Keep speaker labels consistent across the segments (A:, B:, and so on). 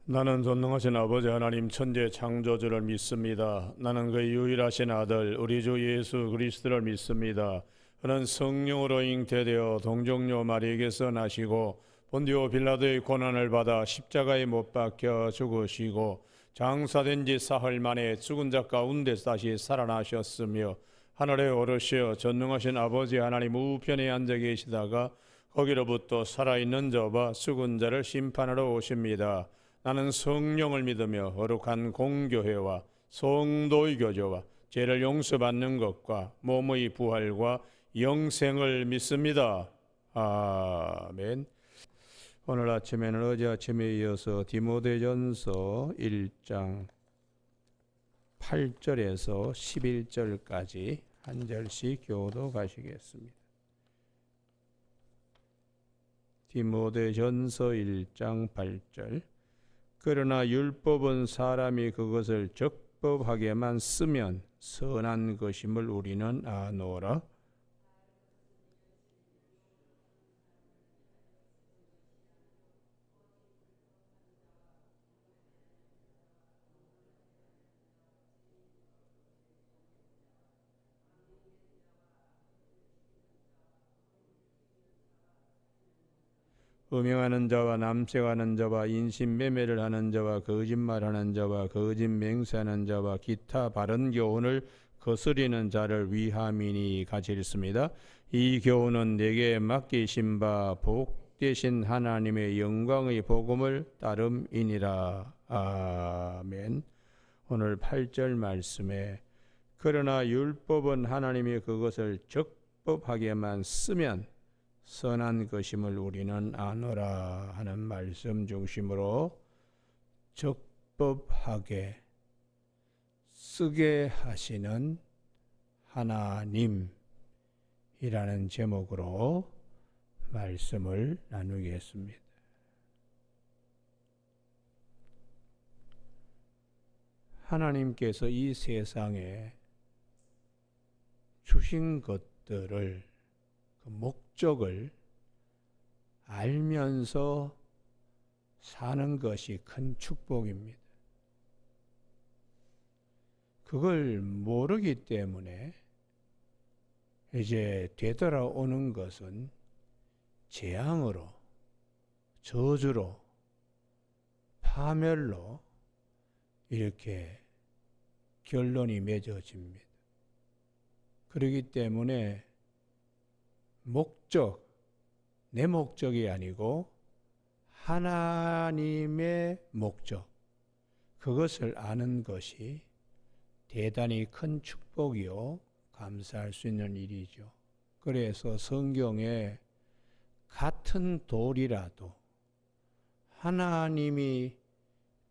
A: 나는 전능하신 아버지 하나님 천재 창조주를 믿습니다. 나는 그의 유일하신 아들 우리 주 예수 그리스도를 믿습니다. 그는 성령으로 잉태되어 동정녀 마리에게서 나시고 본디오 빌라도의 고난을 받아 십자가에 못 박혀 죽으시고 장사된 지 사흘 만에 죽은 자 가운데 다시 살아나셨으며 하늘에 오르시어 전능하신 아버지 하나님 우편에 앉아 계시다가 거기로부터 살아있는 자와 죽은 자를 심판하러 오십니다. 나는 성령을 믿으며 거룩한 공교회와 성도의 교제와 죄를 용서받는 것과 몸의 부활과 영생을 믿습니다. 아멘. 오늘 아침에는 어제 아침에 이어서 디모데전서 1장 8절에서 11절까지 한 절씩 교도 가시겠습니다. 디모데전서 1장 8절. 그러나 율법은 사람이 그것을 적법하게만 쓰면 선한 것임을 우리는 아노라. 음행하는 자와 남색하는 자와 인신매매를 하는 자와 거짓말하는 자와 거짓 맹세하는 자와 기타 바른 교훈을 거스리는 자를 위함이니 같이 읽습니다. 이 교훈은 내게 맡기신 바 복되신 하나님의 영광의 복음을 따름이니라. 아멘. 오늘 8절 말씀에 그러나 율법은 하나님이 그것을 적법하게만 쓰면 선한 것임을 우리는 아노라 하는 말씀 중심으로 적법하게 쓰게 하시는 하나님이라는 제목으로 말씀을 나누겠습니다. 하나님께서 이 세상에 주신 것들을 그 목적을 알면서 사는 것이 큰 축복입니다. 그걸 모르기 때문에 이제 되돌아오는 것은 재앙으로, 저주로, 파멸로 이렇게 결론이 맺어집니다. 그렇기 때문에 목적, 내 목적이 아니고 하나님의 목적, 그것을 아는 것이 대단히 큰 축복이요 감사할 수 있는 일이죠. 그래서 성경에 같은 돌이라도 하나님이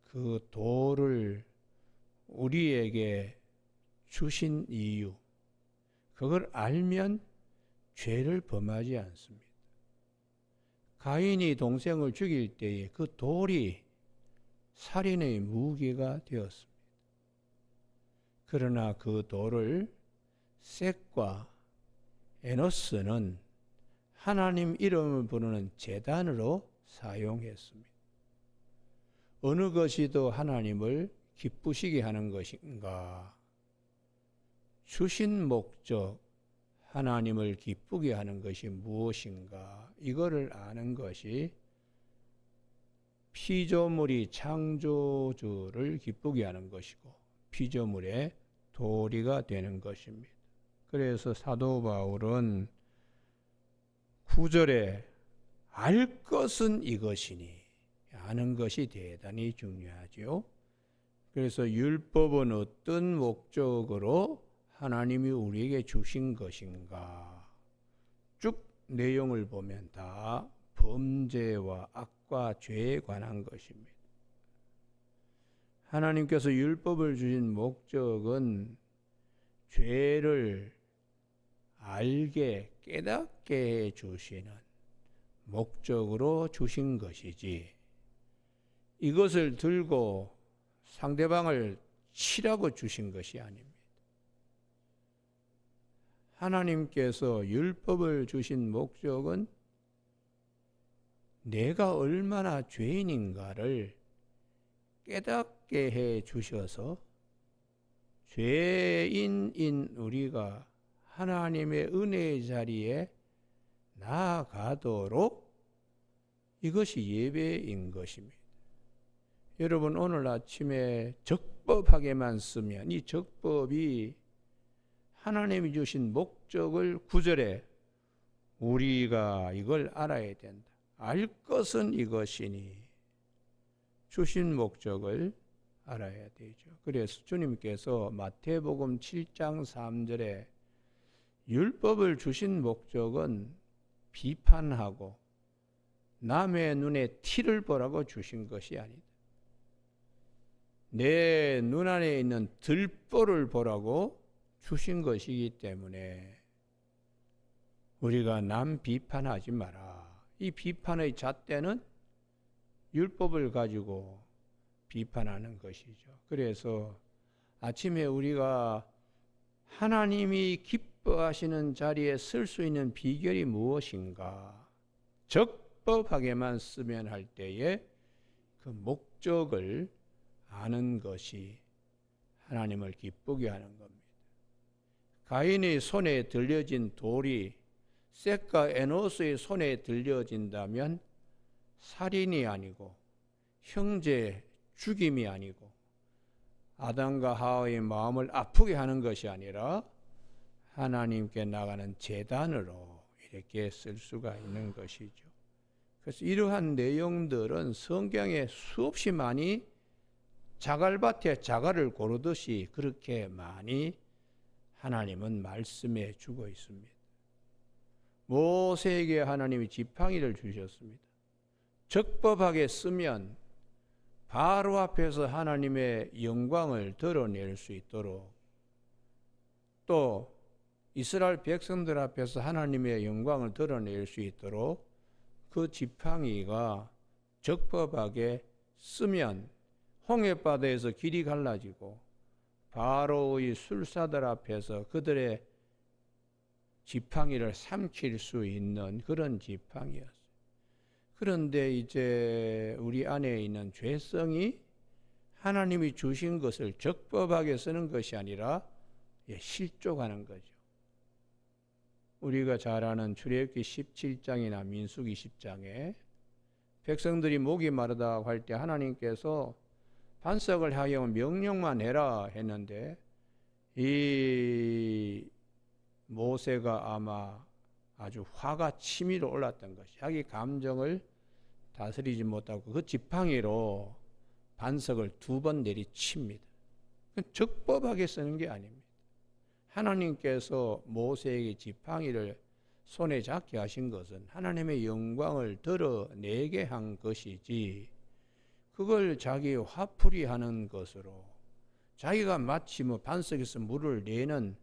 A: 그 돌을 우리에게 주신 이유, 그걸 알면 죄를 범하지 않습니다. 가인이 동생을 죽일 때에 그 돌이 살인의 무기가 되었습니다. 그러나 그 돌을 셋과 에노스는 하나님 이름을 부르는 제단으로 사용했습니다. 어느 것이 더 하나님을 기쁘시게 하는 것인가? 주신 목적, 하나님을 기쁘게 하는 것이 무엇인가? 이거를 아는 것이 피조물이 창조주를 기쁘게 하는 것이고 피조물의 도리가 되는 것입니다. 그래서 사도 바울은 9절에 알 것은 이것이니, 아는 것이 대단히 중요하죠. 그래서 율법은 어떤 목적으로 하나님이 우리에게 주신 것인가? 쭉 내용을 보면 다 범죄와 악과 죄에 관한 것입니다. 하나님께서 율법을 주신 목적은 죄를 알게 깨닫게 해주시는 목적으로 주신 것이지, 이것을 들고 상대방을 치라고 주신 것이 아닙니다. 하나님께서 율법을 주신 목적은 내가 얼마나 죄인인가를
B: 깨닫게 해 주셔서 죄인인 우리가 하나님의 은혜의 자리에 나아가도록 이것이 예배인 것입니다. 여러분, 오늘 아침에 적법하게만 쓰면 이 적법이 하나님이 주신 목적을 9절에 우리가 이걸 알아야 된다. 알 것은 이것이니 주신 목적을 알아야 되죠. 그래서 주님께서 마태복음 7장 3절에 율법을 주신 목적은 비판하고 남의 눈에 티를 보라고 주신 것이 아니다. 내 눈 안에 있는 들보를 보라고 주신 것이기 때문에 우리가 남 비판하지 마라. 이 비판의 잣대는 율법을 가지고 비판하는 것이죠. 그래서 아침에 우리가 하나님이 기뻐하시는 자리에 쓸 수 있는 비결이 무엇인가? 적법하게만 쓰면 할 때에 그 목적을 아는 것이 하나님을 기쁘게 하는 겁니다. 가인의 손에 들려진 돌이 셋과 에노스의 손에 들려진다면 살인이 아니고 형제 죽임이 아니고 아담과 하와의 마음을 아프게 하는 것이 아니라 하나님께 나가는 제단으로 이렇게 쓸 수가 있는 것이죠. 그래서 이러한 내용들은 성경에 수없이 많이 자갈밭에 자갈을 고르듯이 그렇게 많이 하나님은 말씀해 주고 있습니다. 모세에게 하나님이 지팡이를 주셨습니다. 적법하게 쓰면 바로 앞에서 하나님의 영광을 드러낼 수 있도록, 또 이스라엘 백성들 앞에서 하나님의 영광을 드러낼 수 있도록 그 지팡이가 적법하게 쓰면 홍해바다에서 길이 갈라지고 바로의 술사들 앞에서 그들의 지팡이를 삼킬 수 있는 그런 지팡이였어요. 그런데 이제 우리 안에 있는 죄성이 하나님이 주신 것을 적법하게 쓰는 것이 아니라 실족하는 거죠. 우리가 잘 아는 출애굽기 17장이나 민수기 10장에 백성들이 목이 마르다고 할 때 하나님께서 반석을 하여 명령만 해라 했는데 이 모세가 아마 아주 화가 치밀어 올랐던 것이, 자기 감정을 다스리지 못하고 그 지팡이로 반석을 2번 내리칩니다. 적법하게 쓰는 게 아닙니다. 하나님께서 모세에게 지팡이를 손에 잡게 하신 것은 하나님의 영광을 드러내게 한 것이지, 그걸 자기 화풀이하는 것으로 자기가 마치 반석에서 물을 내는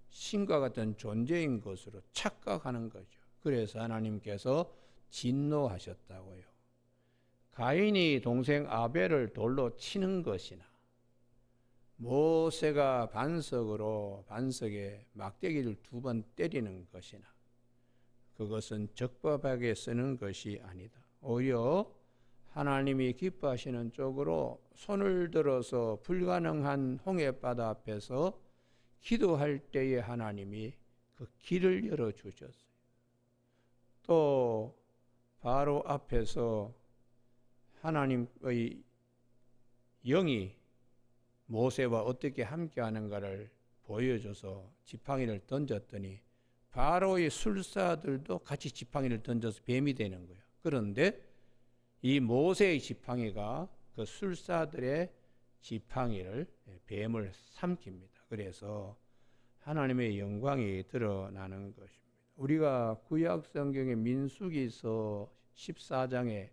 B: 신과 같은 존재인 것으로 착각하는 거죠. 그래서 하나님께서 진노하셨다고요. 가인이 동생 아벨을 돌로 치는 것이나 모세가 반석에 막대기를 2번 때리는 것이나 그것은 적법하게 쓰는 것이 아니다. 오히려 하나님이 기뻐하시는 쪽으로 손을 들어서 불가능한 홍해바다 앞에서 기도할 때에 하나님이 그 길을 열어주셨어요. 또 바로 앞에서 하나님의 영이 모세와 어떻게 함께하는가를 보여줘서 지팡이를 던졌더니 바로의 술사들도 같이 지팡이를 던져서 뱀이 되는 거예요. 그런데 이 모세의 지팡이가 그 술사들의 지팡이를, 뱀을 삼킵니다. 그래서 하나님의 영광이 드러나는 것입니다. 우리가 구약 성경의 민수기서 14장에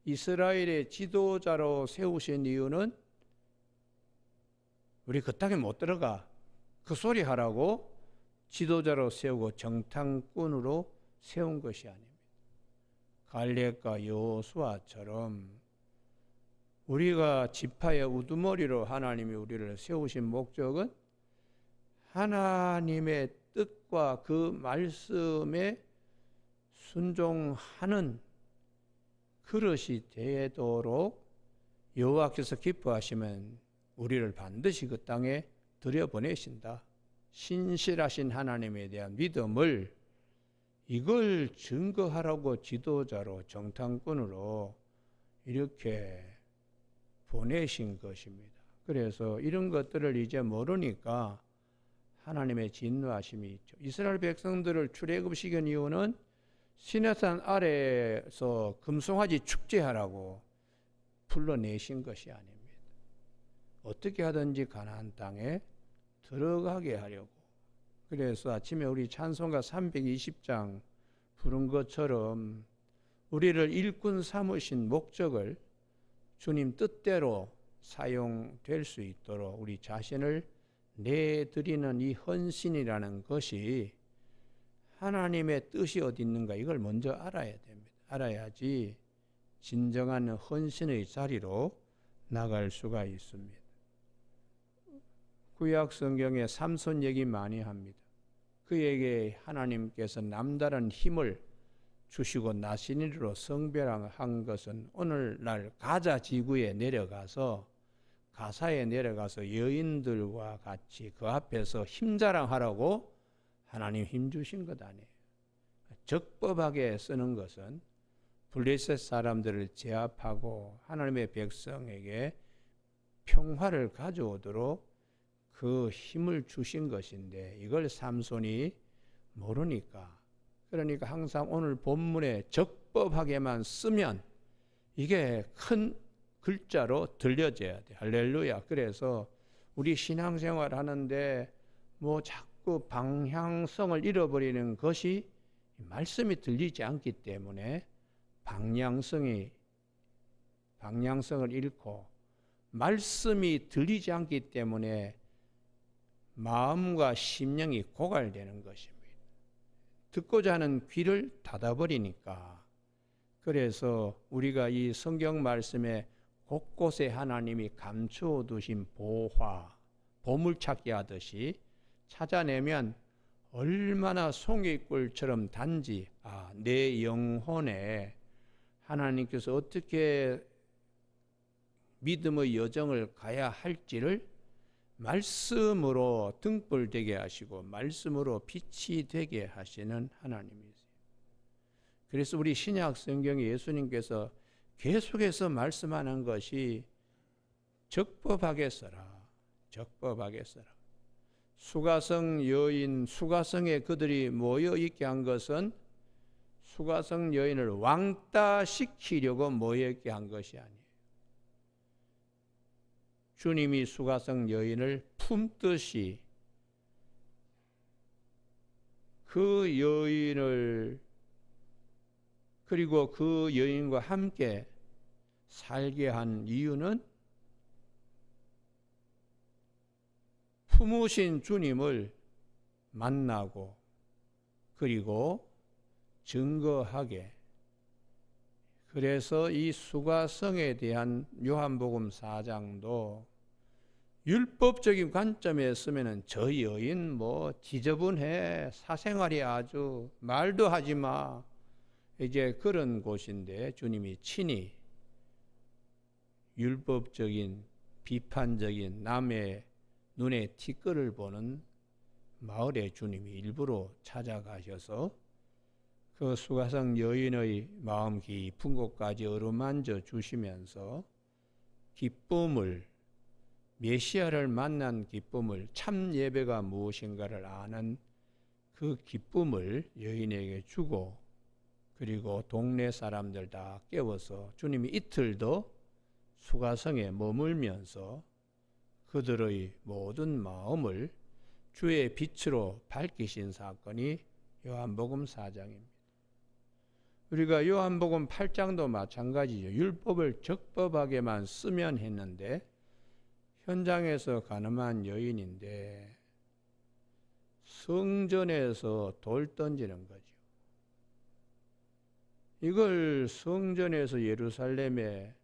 B: 이스라엘의 지도자로 세우신 이유는 우리 그 땅에 못 들어가 그 소리 하라고 지도자로 세우고 정탐꾼으로 세운 것이 아닙니다. 갈렙과 여호수아처럼 우리가 지파의 우두머리로 하나님이 우리를 세우신 목적은 하나님의 뜻과 그 말씀에 순종하는 그릇이 되도록 여호와께서 기뻐하시면 우리를 반드시 그 땅에 들여보내신다. 신실하신 하나님에 대한 믿음을 이걸 증거하라고 지도자로 정탐꾼으로 이렇게 보내신 것입니다. 그래서 이런 것들을 이제 모르니까 하나님의 진노하심이 있죠. 이스라엘 백성들을 출애굽시킨 이유는 시내산 아래에서 금송아지 축제하라고 불러내신 것이 아닙니다. 어떻게 하든지 가나안 땅에 들어가게 하려고. 그래서 아침에 우리 찬송가 320장 부른 것처럼 우리를 일꾼 삼으신 목적을 주님 뜻대로 사용될 수 있도록 우리 자신을 내드리는 이 헌신이라는 것이 하나님의 뜻이 어디 있는가 이걸 먼저 알아야 됩니다. 알아야지 진정한 헌신의 자리로 나갈 수가 있습니다. 구약 성경에 삼손 얘기 많이 합니다. 그에게 하나님께서 남다른 힘을 주시고 나시니로 성별한 것은 오늘날 가자 지구에 내려가서 가사에 내려가서 여인들과 같이 그 앞에서 힘자랑하라고 하나님 힘 주신 것 아니에요. 적법하게 쓰는 것은 블레셋 사람들을 제압하고 하나님의 백성에게 평화를 가져오도록 그 힘을 주신 것인데 이걸 삼손이 모르니까, 그러니까 항상 오늘 본문에 적법하게만 쓰면 이게 큰 글자로 들려져야 돼. 할렐루야. 그래서 우리 신앙생활 하는데 뭐 자꾸 방향성을 잃어버리는 것이 말씀이 들리지 않기 때문에 방향성을 잃고 말씀이 들리지 않기 때문에 마음과 심령이 고갈되는 것입니다. 듣고자 하는 귀를 닫아버리니까. 그래서 우리가 이 성경 말씀에 곳곳에 하나님이 감추어 두신 보화, 보물찾기 하듯이 찾아내면 얼마나 송이꿀처럼 단지 내 영혼에 하나님께서 어떻게 믿음의 여정을 가야 할지를 말씀으로 등불되게 하시고 말씀으로 빛이 되게 하시는 하나님이세요. 그래서 우리 신약 성경에 예수님께서 계속해서 말씀하는 것이 적법하게 써라. 적법하게 써라. 수가성 여인, 수가성에 그들이 모여 있게 한 것은 수가성 여인을 왕따시키려고 모여 있게 한 것이 아니에요. 주님이 수가성 여인을 품듯이 그 여인을 그리고 그 여인과 함께 살게 한 이유는 품으신 주님을 만나고 그리고 증거하게. 그래서 이 수가성에 대한 요한복음 4장도 율법적인 관점에 쓰면은 저 여인 뭐 지저분해, 사생활이 아주 말도 하지 마, 이제 그런 곳인데 주님이 친히 율법적인 비판적인 남의 눈에 티끌을 보는 마을에 주님이 일부러 찾아가셔서 그 수가성 여인의 마음 깊은 곳까지 어루만져 주시면서 기쁨을, 메시아를 만난 기쁨을, 참 예배가 무엇인가를 아는 그 기쁨을 여인에게 주고 그리고 동네 사람들 다 깨워서 주님이 이틀도 수가성에 머물면서 그들의 모든 마음을 주의 빛으로 밝히신 사건이 요한복음 4장입니다. 우리가 요한복음 8장도 마찬가지죠. 율법을 적법하게만 쓰면 했는데 현장에서 가늠한 여인인데 성전에서 돌 던지는 거죠. 이걸 성전에서 예루살렘에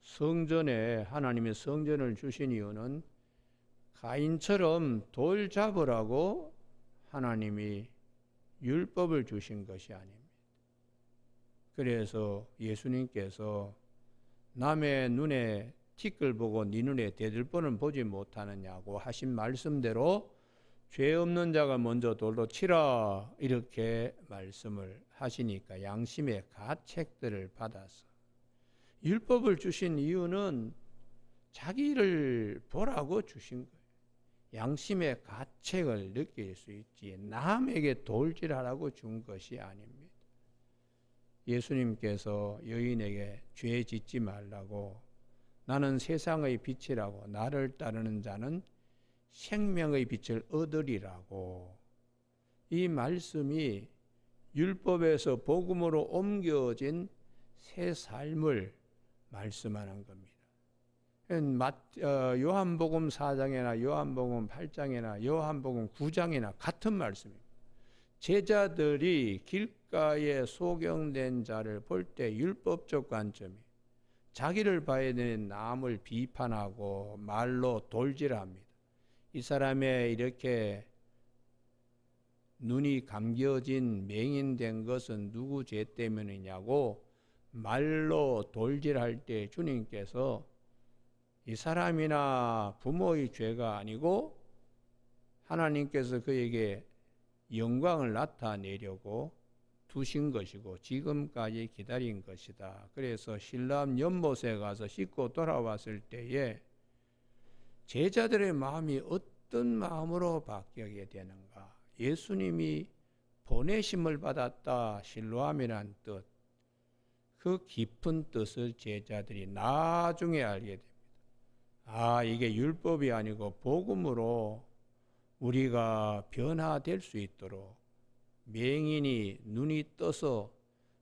B: 성전에 하나님의 성전을 주신 이유는 가인처럼 돌 잡으라고 하나님이 율법을 주신 것이 아닙니다. 그래서 예수님께서 남의 눈에 티끌 보고 네 눈에 대들보는 보지 못하느냐고 하신 말씀대로 죄 없는 자가 먼저 돌로 치라 이렇게 말씀을 하시니까 양심의 가책들을 받아서 율법을 주신 이유는 자기를 보라고 주신 거예요. 양심의 가책을 느낄 수 있지 남에게 돌질하라고 준 것이 아닙니다. 예수님께서 여인에게 죄 짓지 말라고 나는 세상의 빛이라고 나를 따르는 자는 생명의 빛을 얻으리라고 이 말씀이 율법에서 복음으로 옮겨진 새 삶을 말씀하는 겁니다. 요한복음 4장이나 요한복음 8장이나 요한복음 9장이나 같은 말씀입니다. 제자들이 길가에 소경된 자를 볼 때 율법적 관점이 자기를 봐야 되는 남을 비판하고 말로 돌질합니다. 이 사람의 이렇게 눈이 감겨진 맹인된 것은 누구 죄 때문이냐고 말로 돌질할 때 주님께서 이 사람이나 부모의 죄가 아니고 하나님께서 그에게 영광을 나타내려고 두신 것이고 지금까지 기다린 것이다. 그래서 실람 연못에 가서 씻고 돌아왔을 때에 제자들의 마음이 어떤 마음으로 바뀌게 되는가? 예수님이 보내심을 받았다. 실로암이란 뜻. 그 깊은 뜻을 제자들이 나중에 알게 됩니다. 아, 이게 율법이 아니고 복음으로 우리가 변화될 수 있도록 맹인이 눈이 떠서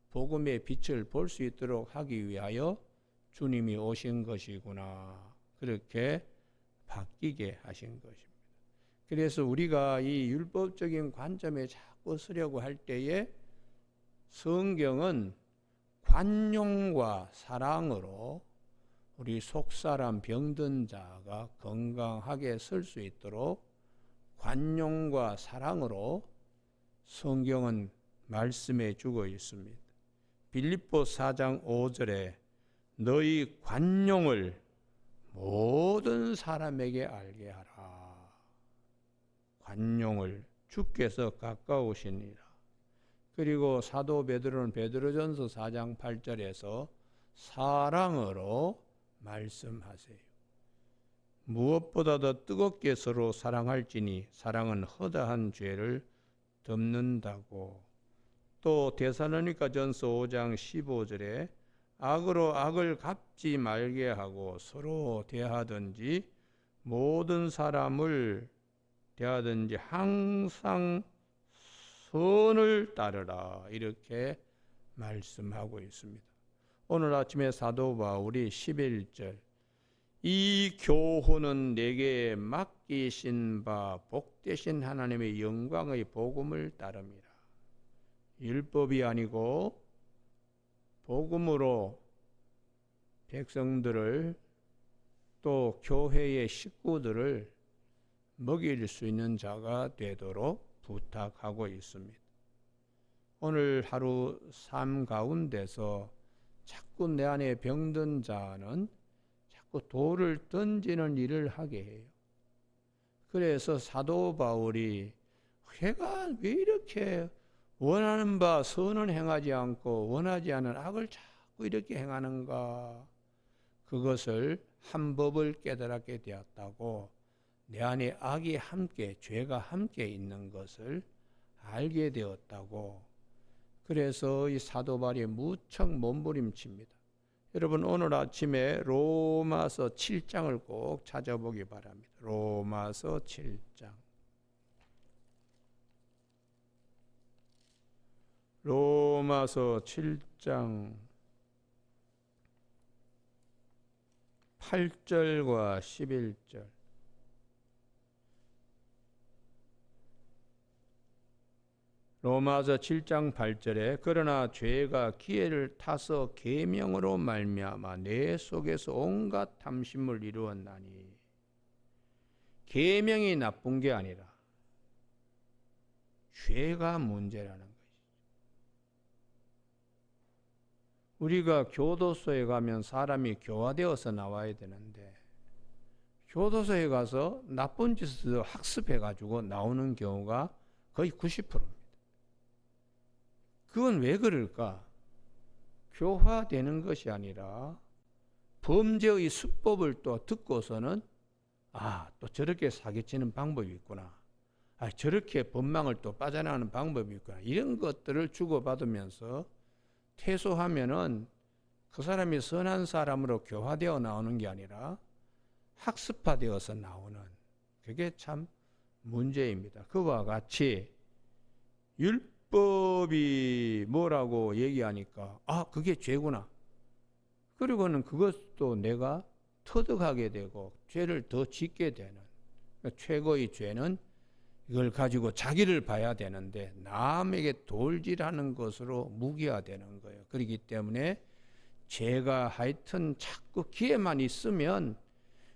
B: 복음의 빛을 볼 수 있도록 하기 위하여 주님이 오신 것이구나. 그렇게 바뀌게 하신 것입니다. 그래서 우리가 이 율법적인 관점에 자꾸 서려고 할 때에 성경은 관용과 사랑으로 우리 속사람 병든 자가 건강하게 설 수 있도록 관용과 사랑으로 성경은 말씀해 주고 있습니다. 빌립보 4장 5절에 너희 관용을 모든 사람에게 알게 하라. 관용을 주께서 가까우시니라. 그리고 사도 베드로는 베드로전서 4장 8절에서 사랑으로 말씀하세요. 무엇보다 더 뜨겁게 서로 사랑할지니 사랑은 허다한 죄를 덮는다고. 또 데살로니가전서 5장 15절에 악으로 악을 갚지 말게 하고 서로 대하든지 모든 사람을 대하든지 항상 선을 따르라. 이렇게 말씀하고 있습니다. 오늘 아침에 사도 바울이 11절 이 교훈은 내게 맡기신 바 복되신 하나님의 영광의 복음을 따릅니다. 율법이 아니고 복음으로 백성들을 또 교회의 식구들을 먹일 수 있는 자가 되도록 부탁하고 있습니다. 오늘 하루 삶 가운데서 자꾸 내 안에 병든 자는 자꾸 돌을 던지는 일을 하게 해요. 그래서 사도 바울이 회가 왜 이렇게 원하는 바 선은 행하지 않고 원하지 않은 악을 자꾸 이렇게 행하는가? 그것을 한 법을 깨달았게 되었다고 내 안에 악이 함께 죄가 함께 있는 것을 알게 되었다고. 그래서 이 사도 바울이 무척 몸부림칩니다. 여러분 오늘 아침에 로마서 7장을 꼭 찾아보기 바랍니다. 로마서 7장. 로마서 7장 8절과 11절. 로마서 7장 8절에 그러나 죄가 기회를 타서 계명으로 말미암아 내 속에서 온갖 탐심을 이루었나니. 계명이 나쁜 게 아니라 죄가 문제라는 것이죠. 우리가 교도소에 가면 사람이 교화되어서 나와야 되는데 교도소에 가서 나쁜 짓을 학습해 가지고 나오는 경우가 거의 90%입니다. 그건 왜 그럴까? 교화되는 것이 아니라 범죄의 수법을 또 듣고서는 또 저렇게 사기치는 방법이 있구나. 저렇게 법망을 또 빠져나가는 방법이 있구나. 이런 것들을 주고받으면서 퇴소하면은 그 사람이 선한 사람으로 교화되어 나오는 게 아니라 학습화되어서 나오는, 그게 참 문제입니다. 그와 같이 율법이 뭐라고 얘기하니까 그게 죄구나. 그리고는 그것도 내가 터득하게 되고 죄를 더 짓게 되는, 최고의 죄는 이걸 가지고 자기를 봐야 되는데 남에게 돌질하는 것으로 무기화되는 거예요. 그렇기 때문에 죄가 하여튼 자꾸 기회만 있으면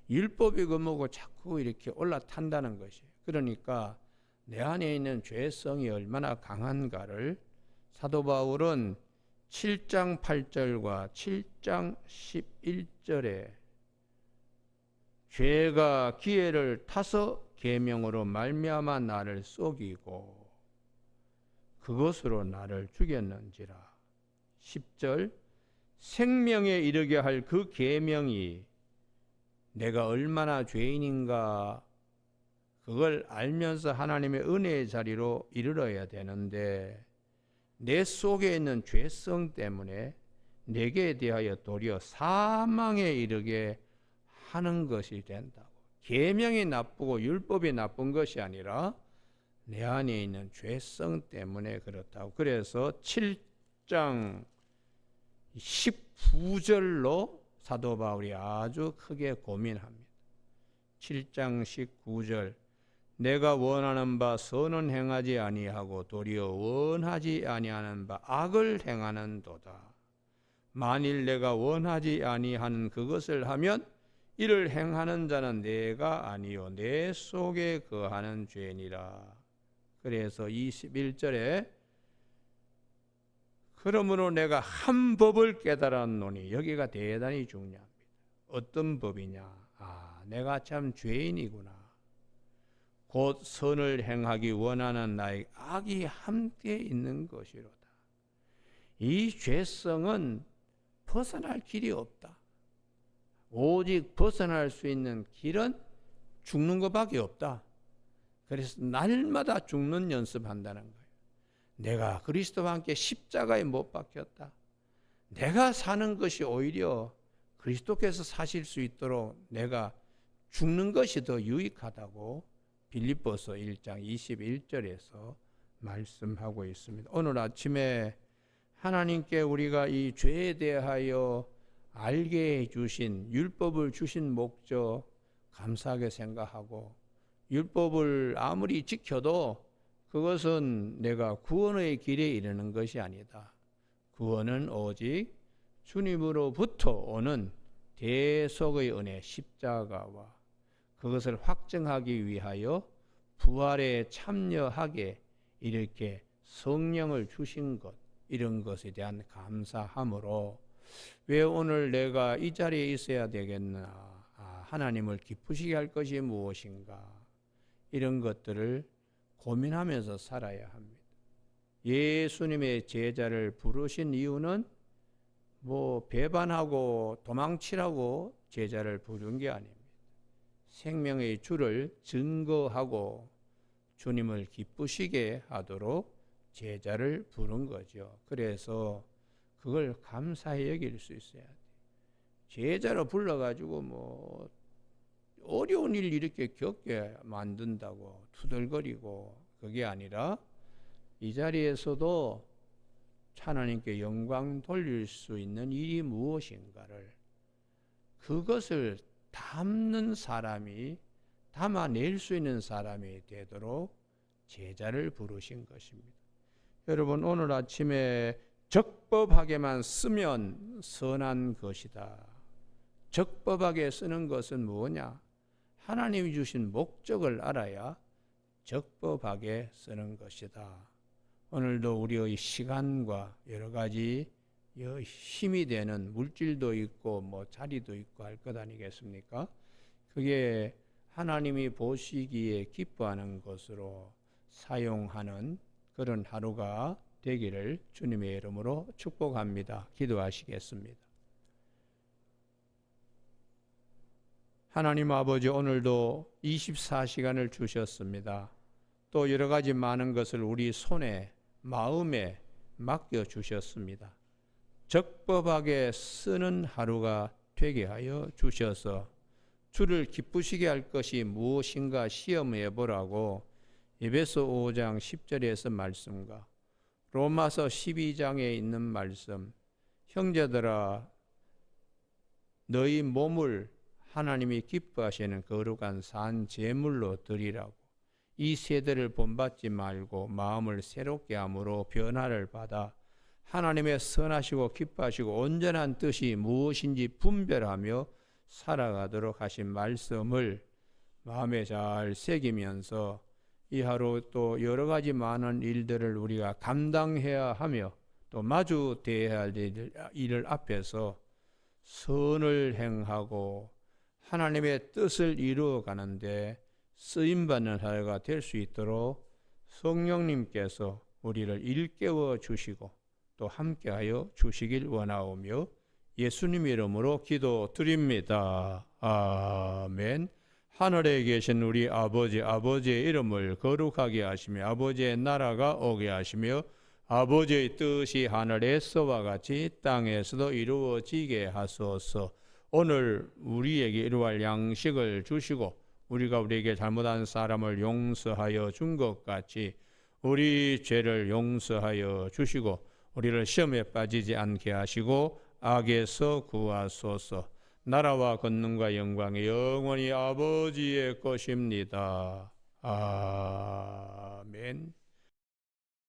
B: 율법이고 뭐고 자꾸 이렇게 올라탄다는 것이에요. 그러니까 내 안에 있는 죄성이 얼마나 강한가를 사도 바울은 7장 8절과 7장 11절에 죄가 기회를 타서 계명으로 말미암아 나를 속이고 그것으로 나를 죽였는지라. 10절 생명에 이르게 할 그 계명이 내가 얼마나 죄인인가 그걸 알면서 하나님의 은혜의 자리로 이르러야 되는데 내 속에 있는 죄성 때문에 내게 대하여 도리어 사망에 이르게 하는 것이 된다고. 계명이 나쁘고 율법이 나쁜 것이 아니라 내 안에 있는 죄성 때문에 그렇다고. 그래서 7장 19절로 사도 바울이 아주 크게 고민합니다. 7장 19절 내가 원하는 바 선은 행하지 아니하고 도리어 원하지 아니하는 바 악을 행하는도다. 만일 내가 원하지 아니하는 그것을 하면 이를 행하는 자는 내가 아니요 내 속에 거하는 죄니라. 그래서 21절에 그러므로 내가 한 법을 깨달았노니, 여기가 대단히 중요합니다. 어떤 법이냐? 내가 참 죄인이구나. 곧 선을 행하기 원하는 나의 악이 함께 있는 것이로다. 이 죄성은 벗어날 길이 없다. 오직 벗어날 수 있는 길은 죽는 것밖에 없다. 그래서 날마다 죽는 연습한다는 거예요. 내가 그리스도와 함께 십자가에 못 박혔다. 내가 사는 것이 오히려 그리스도께서 사실 수 있도록 내가 죽는 것이 더 유익하다고 빌립보서 1장 21절에서 말씀하고 있습니다. 오늘 아침에 하나님께 우리가 이 죄에 대하여 알게 해주신 율법을 주신 목적 감사하게 생각하고, 율법을 아무리 지켜도 그것은 내가 구원의 길에 이르는 것이 아니다. 구원은 오직 주님으로부터 오는 대속의 은혜 십자가와 그것을 확증하기 위하여 부활에 참여하게 이렇게 성령을 주신 것, 이런 것에 대한 감사함으로 왜 오늘 내가 이 자리에 있어야 되겠나, 하나님을 기쁘시게 할 것이 무엇인가, 이런 것들을 고민하면서 살아야 합니다. 예수님의 제자를 부르신 이유는 배반하고 도망치라고 제자를 부른 게 아닙니다. 생명의 주를 증거하고 주님을 기쁘시게 하도록 제자를 부른 거죠. 그래서 그걸 감사히 여길 수 있어야 돼. 제자로 불러가지고 어려운 일 이렇게 겪게 만든다고 투덜거리고, 그게 아니라 이 자리에서도 하나님께 영광 돌릴 수 있는 일이 무엇인가를, 그것을 담는 사람이, 담아낼 수 있는 사람이 되도록 제자를 부르신 것입니다. 여러분, 오늘 아침에 적법하게만 쓰면 선한 것이다. 적법하게 쓰는 것은 뭐냐? 하나님이 주신 목적을 알아야 적법하게 쓰는 것이다. 오늘도 우리의 시간과 여러 가지 힘이 되는 물질도 있고 뭐 자리도 있고 할 것 아니겠습니까? 그게 하나님이 보시기에 기뻐하는 것으로 사용하는 그런 하루가 되기를 주님의 이름으로 축복합니다. 기도하시겠습니다. 하나님 아버지, 오늘도 24시간을 주셨습니다. 또 여러 가지 많은 것을 우리 손에, 마음에 맡겨 주셨습니다. 적법하게 쓰는 하루가 되게 하여 주셔서 주를 기쁘시게 할 것이 무엇인가 시험해 보라고 에베소 5장 10절에서 말씀과 로마서 12장에 있는 말씀, 형제들아 너희 몸을 하나님이 기뻐하시는 거룩한 산 제물로 드리라고, 이 세대를 본받지 말고 마음을 새롭게 함으로 변화를 받아 하나님의 선하시고 기뻐하시고 온전한 뜻이 무엇인지 분별하며 살아가도록 하신 말씀을 마음에 잘 새기면서 이 하루 또 여러 가지 많은 일들을 우리가 감당해야 하며 또 마주대해야 할 일을 앞에서 선을 행하고 하나님의 뜻을 이루어 가는데 쓰임받는 하루가 될 수 있도록 성령님께서 우리를 일깨워 주시고 또 함께하여 주시길 원하오며 예수님 이름으로 기도드립니다. 아멘. 하늘에 계신 우리 아버지, 아버지의 이름을 거룩하게 하시며 아버지의 나라가 오게 하시며 아버지의 뜻이 하늘에서와 같이 땅에서도 이루어지게 하소서. 오늘 우리에게 이루어갈 양식을 주시고 우리가 우리에게 잘못한 사람을 용서하여 준 것 같이 우리 죄를 용서하여 주시고 우리를 시험에 빠지지 않게 하시고 악에서 구하소서. 나라와 권능과 영광이 영원히 아버지의 것입니다. 아멘.